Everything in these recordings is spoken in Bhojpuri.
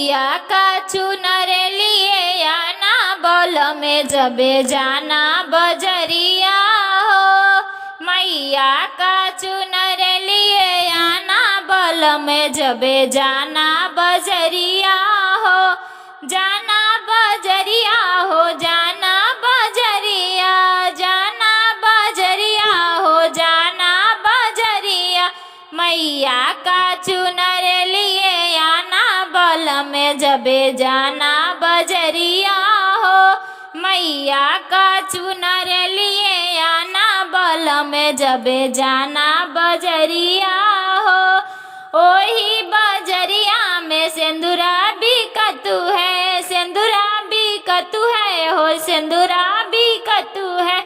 मैया का चुनर लिए आना बोल में जबे जाना बजरिया हो। मैया का चुनर लिए आना बोल में जबे जाना बजरिया हो। जाना बजरिया हो, जाना बजरिया, जाना बजरिया हो, जाना बजरिया। मैया का चुनर लिए आना बोल में जबे जाना बजरिया हो। मैया का चुनर लिए आना बोल में जबे जाना बजरिया हो। ओही बजरिया में सिंदूरा बिकतू है, सिंदूरा बिकतू है हो, सिंदूरा बिकतू है।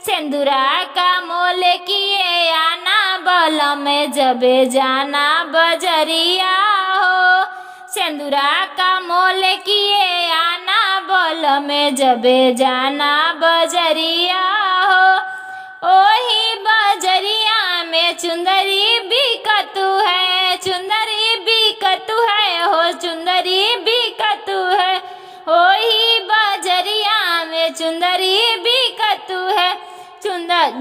सिंदूरा का मोल किए आना बोल में जबे जाना बजरिया हो। सिंदूरा का मोल किए आना बोल में जबे जाना बजरिया हो। ओही बजरिया में चुंदरी बिकतू है, चुंदरी बिकतू है हो, चुंदरी बिकतू है। ओही बजरिया में चुंदरी बिकतू है।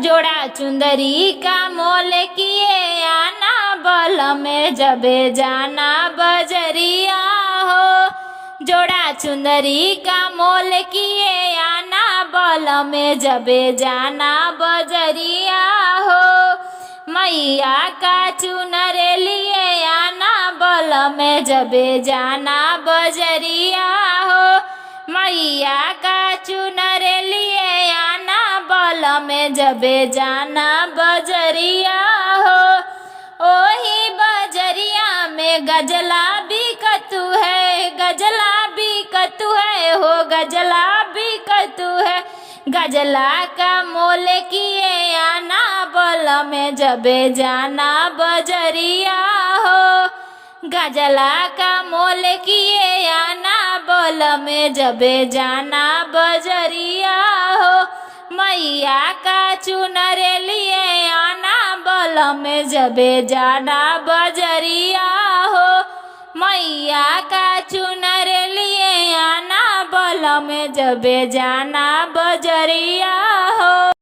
जोड़ा चुंदरी का मोल किए आना बोल में जबे जाना बजरिया हो। जोड़ा चुंदरी का मोल किए आना बोल में जबे जाना बजरिया हो। मैया का चुनर लिए आना बोल में जबे जाना बजरिया हो। मैया का चुनर लिए आना बोल में जबे जाना बजरिया हो। ओही बजरिया में गजला बिकतू है, गजला बिकतू है हो, गजला बिकतू है। गजला का मोल किए आना बोल में जबे जाना बजरिया हो। गजला का मोल किए आना बोल में जबे जाना बजरिया हो। मैया का चुनर लिए आना बोल में जबे जाना बजरिया हो। मैया का चुनर लिए आना बोल में जबे जाना बजरिया हो।